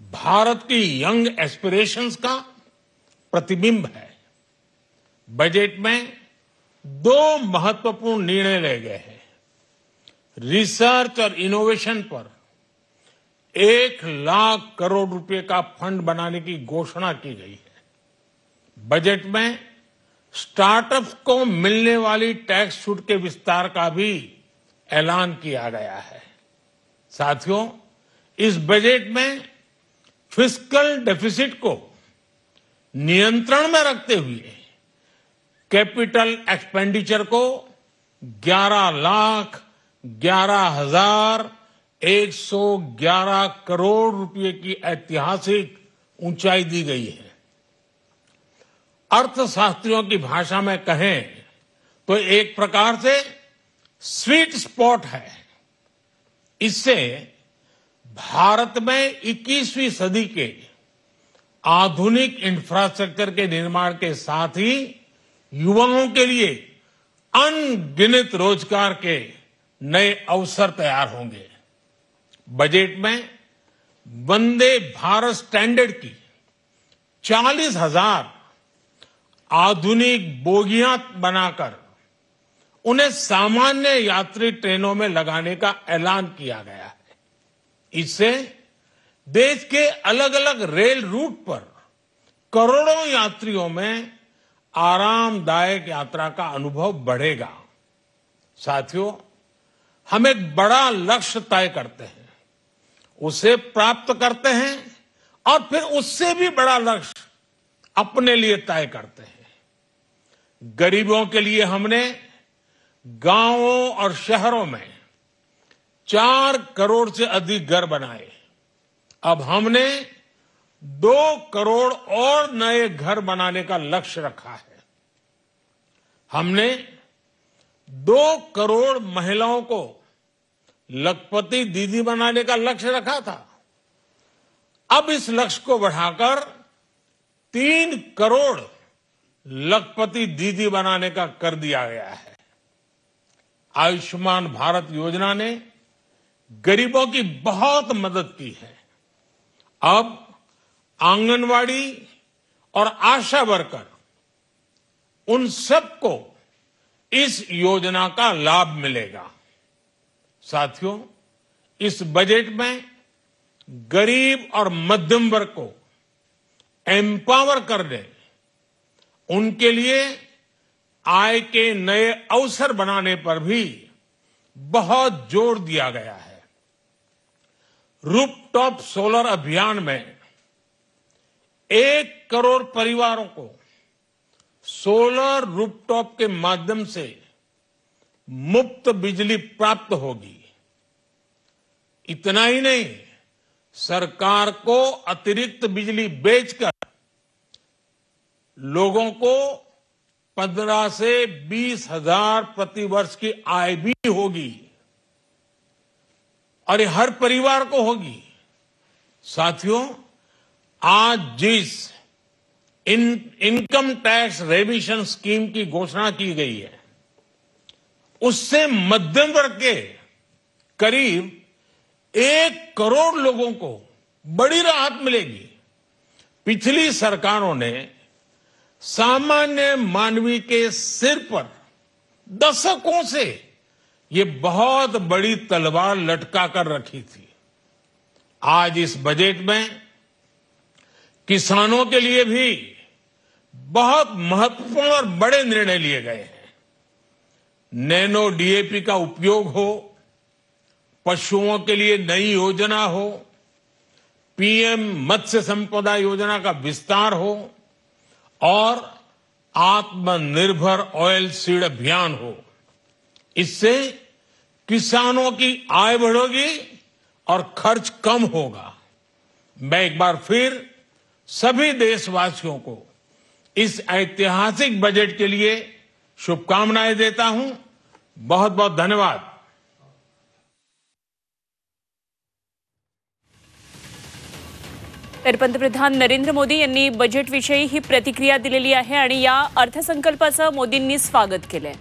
भारत की young aspirations का प्रतिबिंब है। बजट में दो महत्वपूर्ण निर्णय लिए गए हैं। रिसर्च और इनोवेशन पर 1,00,000 करोड़ रुपए का फंड बनाने की घोषणा की गई है। बजट में स्टार्टअप्स को मिलने वाली टैक्स छूट के विस्तार का भी ऐलान किया गया है। साथियों, इस बजट में फिस्कल डेफिसिट को नियंत्रण में रखते हुए कैपिटल एक्सपेंडिचर को 11,11,111 करोड़ रुपए की ऐतिहासिक ऊंचाई दी गई है। अर्थशास्त्रियों की भाषा में कहें तो एक प्रकार से स्वीट स्पॉट है। इससे भारत में 21वीं सदी के आधुनिक इंफ्रास्ट्रक्चर के निर्माण के साथ ही युवाओं के लिए अनगिनत रोजगार के नए अवसर तैयार होंगे। बजट में वंदे भारत स्टैंडर्ड की 40,000 आधुनिक बोगियां बनाकर उन्हें सामान्य यात्री ट्रेनों में लगाने का ऐलान किया गया है। इससे देश के अलग अलग रेल रूट पर करोड़ों यात्रियों में आरामदायक यात्रा का अनुभव बढ़ेगा। साथियों, हम एक बड़ा लक्ष्य तय करते हैं, उसे प्राप्त करते हैं और फिर उससे भी बड़ा लक्ष्य अपने लिए तय करते हैं। गरीबों के लिए हमने गांवों और शहरों में 4 करोड़ से अधिक घर बनाए। अब हमने 2 करोड़ और नए घर बनाने का लक्ष्य रखा है। हमने 2 करोड़ महिलाओं को लखपति दीदी बनाने का लक्ष्य रखा था। अब इस लक्ष्य को बढ़ाकर 3 करोड़ लखपति दीदी बनाने का कर दिया गया है। आयुष्मान भारत योजना ने गरीबों की बहुत मदद की है। अब आंगनवाड़ी और आशा वर्कर, उन सबको इस योजना का लाभ मिलेगा। साथियों, इस बजट में गरीब और मध्यम वर्ग को एम्पावर करने, उनके लिए आय के नए अवसर बनाने पर भी बहुत जोर दिया गया है। रूफटॉप सोलर अभियान में 1 करोड़ परिवारों को सोलर रूफटॉप के माध्यम से मुफ्त बिजली प्राप्त होगी। इतना ही नहीं, सरकार को अतिरिक्त बिजली बेचकर लोगों को 15 से 20 हजार प्रति वर्ष की आय भी होगी और ये हर परिवार को होगी। साथियों, आज जिस इनकम टैक्स रेमिशन स्कीम की घोषणा की गई है, उससे मध्यम वर्ग के करीब 1 करोड़ लोगों को बड़ी राहत मिलेगी। पिछली सरकारों ने सामान्य मानवी के सिर पर दशकों से ये बहुत बड़ी तलवार लटका कर रखी थी। आज इस बजट में किसानों के लिए भी बहुत महत्वपूर्ण और बड़े निर्णय लिए गए हैं। नैनो डीएपी का उपयोग हो, पशुओं के लिए नई योजना हो, पीएम मत्स्य संपदा योजना का विस्तार हो और आत्मनिर्भर ऑयल सीड अभियान हो। इससे किसानों की आय बढ़ेगी और खर्च कम होगा। मैं एक बार फिर सभी देशवासियों को इस ऐतिहासिक बजट के लिए शुभकामनाएं देता हूं। बहुत बहुत धन्यवाद। तर पंतप्रधान नरेंद्र मोदी यांनी बजेटविषयी ही प्रतिक्रिया दिलेली आहे आणि या अर्थसंकल्पाचं मोदींनी स्वागत केलंय।